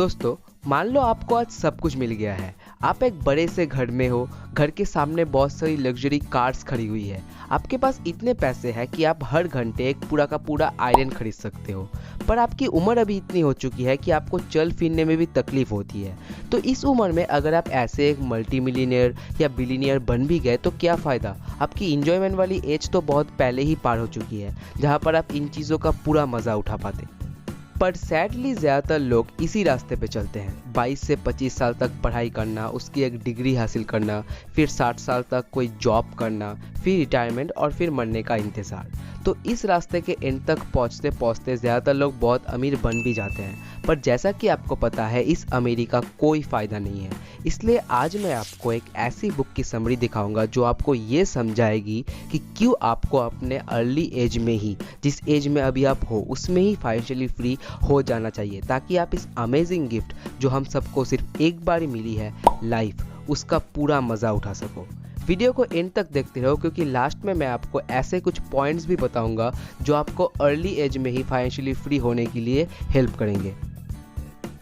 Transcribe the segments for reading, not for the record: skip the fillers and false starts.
दोस्तों, मान लो आपको आज सब कुछ मिल गया है। आप एक बड़े से घर में हो, घर के सामने बहुत सारी लग्जरी कार्स खड़ी हुई है। आपके पास इतने पैसे हैं कि आप हर घंटे एक पूरा का पूरा आइलैंड खरीद सकते हो। पर आपकी उम्र अभी इतनी हो चुकी है कि आपको चल फिरने में भी तकलीफ होती है। तो इस उम्र में अगर आप ऐसे एक मल्टी मिलियनियर या बिलियनियर बन भी गए तो क्या फ़ायदा। आपकी इंजॉयमेंट वाली एज तो बहुत पहले ही पार हो चुकी है, जहाँ पर आप इन चीज़ों का पूरा मज़ा उठा पाते। पर सैडली ज़्यादातर लोग इसी रास्ते पे चलते हैं। 22 से 25 साल तक पढ़ाई करना, उसकी एक डिग्री हासिल करना, फिर 60 साल तक कोई जॉब करना, फिर रिटायरमेंट और फिर मरने का इंतज़ार। तो इस रास्ते के एंड तक पहुंचते पहुंचते ज़्यादातर लोग बहुत अमीर बन भी जाते हैं। पर जैसा कि आपको पता है, इस अमीरी का कोई फ़ायदा नहीं है। इसलिए आज मैं आपको एक ऐसी बुक की समरी दिखाऊंगा जो आपको ये समझाएगी कि क्यों आपको अपने अर्ली एज में ही, जिस एज में अभी आप हो उसमें ही फाइनेंशियली फ्री हो जाना चाहिए, ताकि आप इस अमेजिंग गिफ्ट जो हम सबको सिर्फ एक बार ही मिली है, लाइफ, उसका पूरा मज़ा उठा सको। वीडियो को एंड तक देखते रहो, क्योंकि लास्ट में मैं आपको ऐसे कुछ पॉइंट्स भी बताऊंगा जो आपको अर्ली एज में ही फाइनेंशियली फ्री होने के लिए हेल्प करेंगे।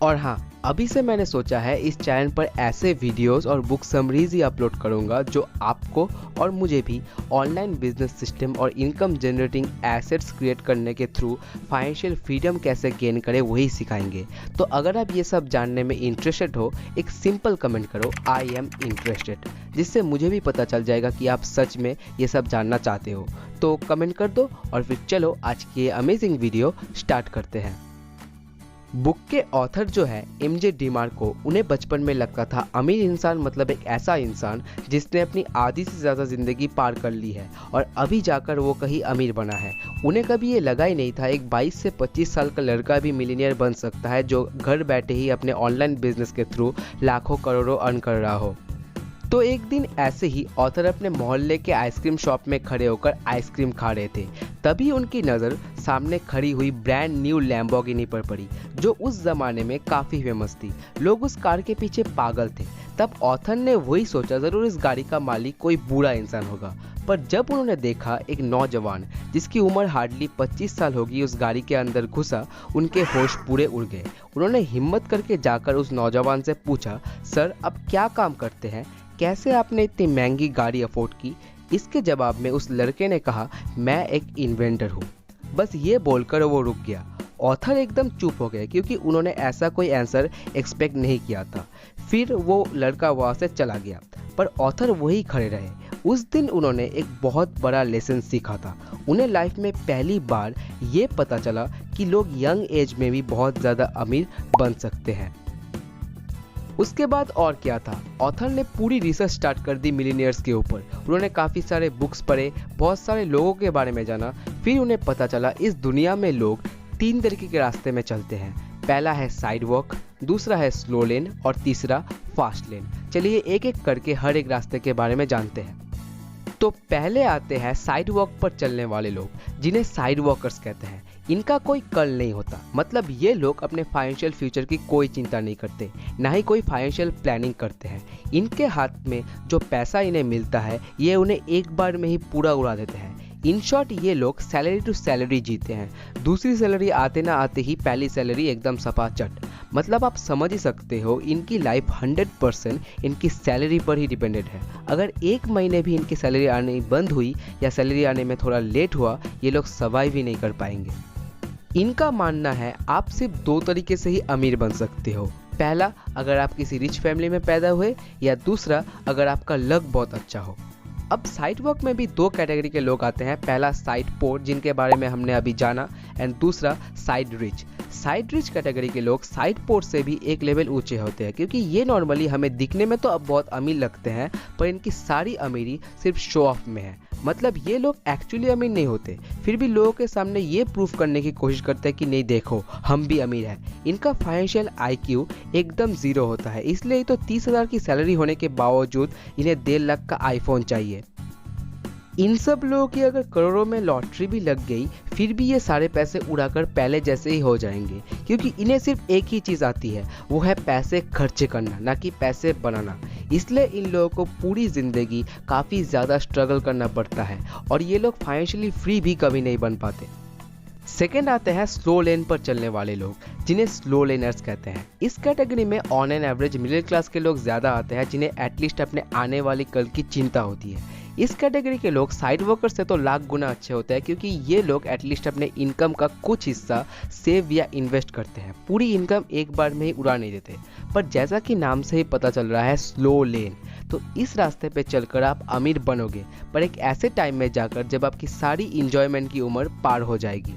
और हाँ, अभी से मैंने सोचा है इस चैनल पर ऐसे वीडियोस और बुक समरीज ही अपलोड करूंगा जो आपको और मुझे भी ऑनलाइन बिजनेस सिस्टम और इनकम जनरेटिंग एसेट्स क्रिएट करने के थ्रू फाइनेंशियल फ्रीडम कैसे गेन करें वही सिखाएंगे। तो अगर आप ये सब जानने में इंटरेस्टेड हो, एक सिंपल कमेंट करो, आई एम इंटरेस्टेड, जिससे मुझे भी पता चल जाएगा कि आप सच में ये सब जानना चाहते हो। तो कमेंट कर दो और फिर चलो आज की ये अमेजिंग वीडियो स्टार्ट करते हैं। बुक के ऑथर जो है एमजे डिमार्को, उन्हें बचपन में लगता था अमीर इंसान मतलब एक ऐसा इंसान जिसने अपनी आधी से ज़्यादा ज़िंदगी पार कर ली है और अभी जाकर वो कहीं अमीर बना है। उन्हें कभी ये लगा ही नहीं था एक 22 से 25 साल का लड़का भी मिलीनियर बन सकता है, जो घर बैठे ही अपने ऑनलाइन बिजनेस के थ्रू लाखों करोड़ों अर्न कर रहा हो। तो एक दिन ऐसे ही ऑथर अपने मोहल्ले के आइसक्रीम शॉप में खड़े होकर आइसक्रीम खा रहे थे। तभी उनकी नज़र सामने खड़ी हुई ब्रांड न्यू लैम्बोर्गिनी पर पड़ी, जो उस ज़माने में काफ़ी फेमस थी। लोग उस कार के पीछे पागल थे। तब ऑथर ने वही सोचा, ज़रूर इस गाड़ी का मालिक कोई बुरा इंसान होगा। पर जब उन्होंने देखा एक नौजवान जिसकी उम्र हार्डली 25 साल होगी उस गाड़ी के अंदर घुसा, उनके होश पूरे उड़ गए। उन्होंने हिम्मत करके जाकर उस नौजवान से पूछा, सर आप क्या काम करते हैं, कैसे आपने इतनी महंगी गाड़ी अफोर्ड की। इसके जवाब में उस लड़के ने कहा, मैं एक इन्वेंटर हूँ। बस ये बोलकर वो रुक गया। ऑथर एकदम चुप हो गए, क्योंकि उन्होंने ऐसा कोई आंसर एक्सपेक्ट नहीं किया था। फिर वो लड़का वहाँ से चला गया, पर ऑथर वही खड़े रहे। उस दिन उन्होंने एक बहुत बड़ा लेसन सीखा था। उन्हें लाइफ में पहली बार ये पता चला कि लोग यंग एज में भी बहुत ज़्यादा अमीर बन सकते हैं। उसके बाद और क्या था, ऑथर ने पूरी रिसर्च स्टार्ट कर दी मिलीनियर्स के ऊपर। उन्होंने काफ़ी सारे बुक्स पढ़े, बहुत सारे लोगों के बारे में जाना। फिर उन्हें पता चला इस दुनिया में लोग 3 तरीके के रास्ते में चलते हैं। पहला है साइड वॉक, दूसरा है स्लो लेन और तीसरा फास्ट लेन। चलिए एक एक करके हर एक रास्ते के बारे में जानते हैं। तो पहले आते हैं साइड वॉक पर चलने वाले लोग, जिन्हें साइड वॉकर्स कहते हैं। इनका कोई कल नहीं होता, मतलब ये लोग अपने फाइनेंशियल फ्यूचर की कोई चिंता नहीं करते, ना ही कोई फाइनेंशियल प्लानिंग करते हैं। इनके हाथ में जो पैसा इन्हें मिलता है ये उन्हें एक बार में ही पूरा उड़ा देते हैं। इन शॉर्ट ये लोग सैलरी टू सैलरी जीते हैं। दूसरी सैलरी आते ना आते ही पहली सैलरी एकदम सपाचट। मतलब आप समझ ही सकते हो इनकी लाइफ 100% इनकी सैलरी पर ही डिपेंडेड है। अगर एक महीने भी इनकी सैलरी आनी बंद हुई या सैलरी आने में थोड़ा लेट हुआ, ये लोग सर्वाइव ही नहीं कर पाएंगे। इनका मानना है आप सिर्फ 2 तरीके से ही अमीर बन सकते हो। पहला, अगर आप किसी रिच फैमिली में पैदा हुए, या दूसरा, अगर आपका लक बहुत अच्छा हो। अब साइड वॉक में भी 2 कैटेगरी के लोग आते हैं। पहला साइड पोर, जिनके बारे में हमने अभी जाना, एंड दूसरा side rich. Side rich category के लोग साइड पोर से भी एक लेवल ऊंचे होते हैं, क्योंकि ये नॉर्मली हमें दिखने में तो अब बहुत अमीर लगते हैं, पर इनकी सारी अमीरी सिर्फ शो ऑफ में है। मतलब ये लोग एक्चुअली अमीर नहीं होते, फिर भी लोगों के सामने ये प्रूफ करने की कोशिश करते हैं कि नहीं देखो हम भी अमीर हैं। इनका फाइनेंशियल IQ एकदम 0 होता है, इसलिए तो 30,000 की सैलरी होने के बावजूद इन्हें 1.5 लाख का आईफोन चाहिए। इन सब लोगों की अगर करोड़ों में लॉटरी भी लग गई, फिर भी ये सारे पैसे उड़ाकर पहले जैसे ही हो जाएंगे, क्योंकि इन्हें सिर्फ एक ही चीज़ आती है, वो है पैसे खर्च करना, ना कि पैसे बनाना। इसलिए इन लोगों को पूरी ज़िंदगी काफ़ी ज़्यादा स्ट्रगल करना पड़ता है और ये लोग फाइनेंशियली फ्री भी कभी नहीं बन पाते। सेकेंड आते हैं स्लो लेन पर चलने वाले लोग, जिन्हें स्लो लेनर्स कहते हैं। इस कैटेगरी में on an average middle class के लोग ज़्यादा आते हैं, जिन्हें एटलीस्ट अपने आने वाली कल की चिंता होती है। इस कैटेगरी के लोग साइड वर्कर से तो लाख गुना अच्छे होते हैं, क्योंकि ये लोग एटलीस्ट अपने इनकम का कुछ हिस्सा सेव या इन्वेस्ट करते हैं। पूरी इनकम एक बार में ही उड़ा नहीं देते। पर जैसा कि नाम से ही पता चल रहा है स्लो लेन, तो इस रास्ते पे चलकर आप अमीर बनोगे, पर एक ऐसे टाइम में जाकर जब आपकी सारी इंजॉयमेंट की उम्र पार हो जाएगी।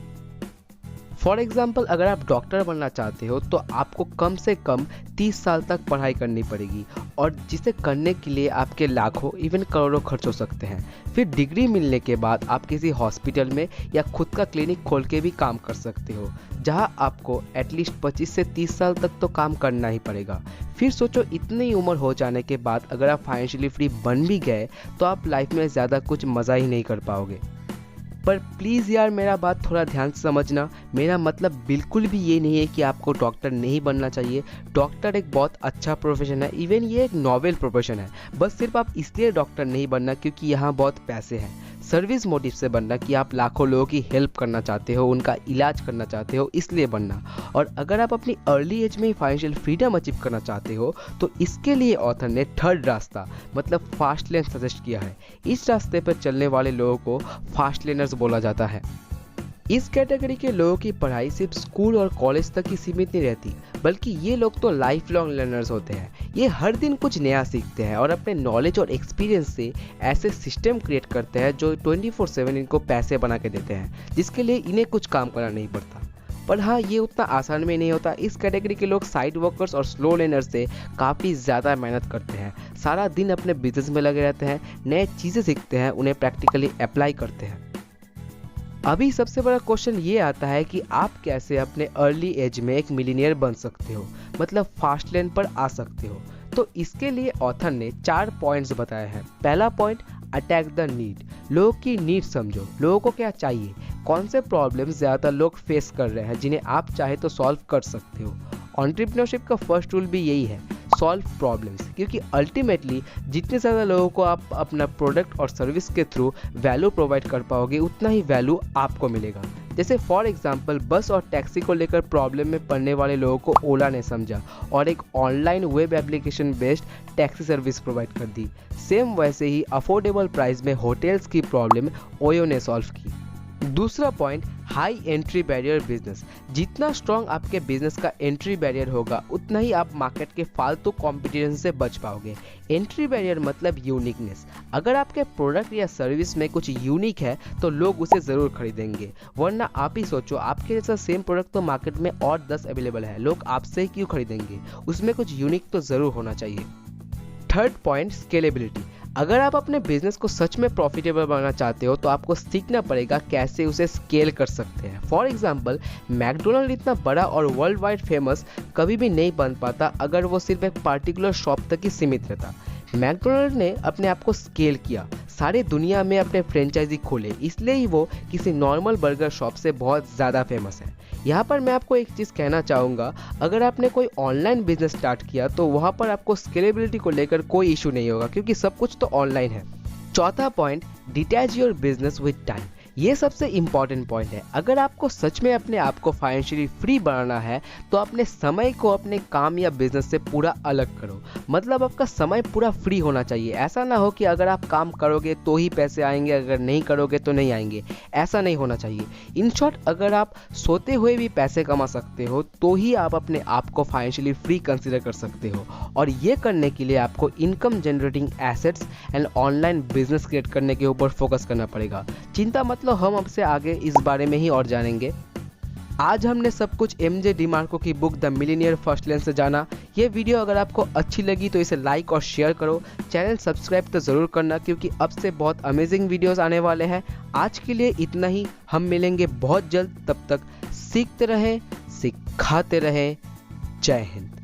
फॉर एग्जाम्पल, अगर आप डॉक्टर बनना चाहते हो तो आपको कम से कम 30 साल तक पढ़ाई करनी पड़ेगी, और जिसे करने के लिए आपके लाखों इवन करोड़ों खर्च हो सकते हैं। फिर डिग्री मिलने के बाद आप किसी हॉस्पिटल में या खुद का क्लिनिक खोल के भी काम कर सकते हो, जहां आपको एटलीस्ट 25 से 30 साल तक तो काम करना ही पड़ेगा। फिर सोचो, इतनी उम्र हो जाने के बाद अगर आप फाइनेंशियली फ्री बन भी गए तो आप लाइफ में ज़्यादा कुछ मज़ा ही नहीं कर पाओगे। पर प्लीज़ यार, मेरा बात थोड़ा ध्यान से समझना। मेरा मतलब बिल्कुल भी ये नहीं है कि आपको डॉक्टर नहीं बनना चाहिए। डॉक्टर एक बहुत अच्छा प्रोफेशन है, इवन ये एक नोबेल प्रोफेशन है। बस सिर्फ आप इसलिए डॉक्टर नहीं बनना क्योंकि यहाँ बहुत पैसे हैं। सर्विस मोटिव से बनना कि आप लाखों लोगों की हेल्प करना चाहते हो, उनका इलाज करना चाहते हो, इसलिए बनना। और अगर आप अपनी अर्ली एज में ही फाइनेंशियल फ्रीडम अचीव करना चाहते हो तो इसके लिए ऑथर ने थर्ड रास्ता मतलब फास्ट लेन सजेस्ट किया है। इस रास्ते पर चलने वाले लोगों को फास्ट लेनर्स बोला जाता है। इस कैटेगरी के लोगों की पढ़ाई सिर्फ स्कूल और कॉलेज तक ही सीमित नहीं रहती, बल्कि ये लोग तो लाइफ लॉन्ग लर्नर्स होते हैं। ये हर दिन कुछ नया सीखते हैं और अपने नॉलेज और एक्सपीरियंस से ऐसे सिस्टम क्रिएट करते हैं जो 24/7 इनको पैसे बना के देते हैं, जिसके लिए इन्हें कुछ काम करना नहीं पड़ता। पर हाँ, ये उतना आसान में नहीं होता। इस कैटेगरी के लोग साइड वर्कर्स और स्लो लर्नर्स से काफ़ी ज़्यादा मेहनत करते हैं। सारा दिन अपने बिजनेस में लगे रहते हैं, नए चीज़ें सीखते हैं, उन्हें प्रैक्टिकली अप्लाई करते हैं। अभी सबसे बड़ा क्वेश्चन ये आता है कि आप कैसे अपने अर्ली एज में एक मिलीनियर बन सकते हो, मतलब फास्ट लेन पर आ सकते हो। तो इसके लिए ऑथर ने 4 पॉइंट्स बताए हैं। पहला पॉइंट, अटैक द नीड। लोगों की नीड समझो, लोगों को क्या चाहिए, कौन से प्रॉब्लम्स ज़्यादातर लोग फेस कर रहे हैं जिन्हें आप चाहे तो सॉल्व कर सकते हो। एंटरप्रेन्योरशिप का फर्स्ट रूल भी यही है, सॉल्व प्रॉब्लम्स, क्योंकि अल्टीमेटली जितने ज़्यादा लोगों को आप अपना प्रोडक्ट और सर्विस के थ्रू वैल्यू प्रोवाइड कर पाओगे, उतना ही वैल्यू आपको मिलेगा। जैसे फॉर एग्जांपल, बस और टैक्सी को लेकर प्रॉब्लम में पड़ने वाले लोगों को ओला ने समझा और एक online web application based taxi service provide कर दी। सेम वैसे ही अफोर्डेबल प्राइस में होटल्स की प्रॉब्लम ओयो ने सॉल्व की। दूसरा point, high entry barrier business. जितना स्ट्रॉन्ग आपके बिजनेस का एंट्री बैरियर होगा, उतना ही आप मार्केट के फालतू कंपटीशन से बच पाओगे। एंट्री बैरियर मतलब यूनिकनेस। अगर आपके प्रोडक्ट या सर्विस में कुछ यूनिक है तो लोग उसे ज़रूर खरीदेंगे, वरना आप ही सोचो, आपके जैसा सेम प्रोडक्ट तो मार्केट में और 10 अवेलेबल है, लोग आपसे ही क्यों खरीदेंगे। उसमें कुछ यूनिक तो ज़रूर होना चाहिए। Third point, scalability. अगर आप अपने बिजनेस को सच में प्रॉफिटेबल बनाना चाहते हो तो आपको सीखना पड़ेगा कैसे उसे स्केल कर सकते हैं। फॉर एग्जांपल, मैकडोनल्ड इतना बड़ा और वर्ल्ड वाइड फेमस कभी भी नहीं बन पाता अगर वो सिर्फ एक पार्टिकुलर शॉप तक ही सीमित रहता। मैकडोनल्ड ने अपने आप को स्केल किया, सारे दुनिया में अपने फ्रेंचाइजी खोले, इसलिए ही वो किसी नॉर्मल बर्गर शॉप से बहुत ज़्यादा फेमस है। यहाँ पर मैं आपको एक चीज़ कहना चाहूँगा, अगर आपने कोई ऑनलाइन बिजनेस स्टार्ट किया तो वहाँ पर आपको स्केलेबिलिटी को लेकर कोई इशू नहीं होगा, क्योंकि सब कुछ तो ऑनलाइन है। चौथा point, detach your business with time. ये सबसे इम्पॉर्टेंट पॉइंट है। अगर आपको सच में अपने आप को फाइनेंशियली फ्री बनाना है तो अपने समय को अपने काम या बिजनेस से पूरा अलग करो। मतलब आपका समय पूरा फ्री होना चाहिए। ऐसा ना हो कि अगर आप काम करोगे तो ही पैसे आएंगे, अगर नहीं करोगे तो नहीं आएंगे। ऐसा नहीं होना चाहिए। इन शॉर्ट, अगर आप सोते हुए भी पैसे कमा सकते हो तो ही आप अपने आप को फाइनेंशियली फ्री कंसिडर कर सकते हो। और ये करने के लिए आपको income generating assets and online business create करने के ऊपर फोकस करना पड़ेगा। चिंता मतलब हम अब से आगे इस बारे में ही और जानेंगे। आज हमने सब कुछ एमजे डिमार्को की बुक द मिलीनियर फर्स्ट लेन से जाना। ये वीडियो अगर आपको अच्छी लगी तो इसे लाइक और शेयर करो। चैनल सब्सक्राइब तो ज़रूर करना, क्योंकि अब से बहुत अमेजिंग वीडियोस आने वाले हैं। आज के लिए इतना ही, हम मिलेंगे बहुत जल्द। तब तक सीखते रहें, सिखाते रहें। जय हिंद।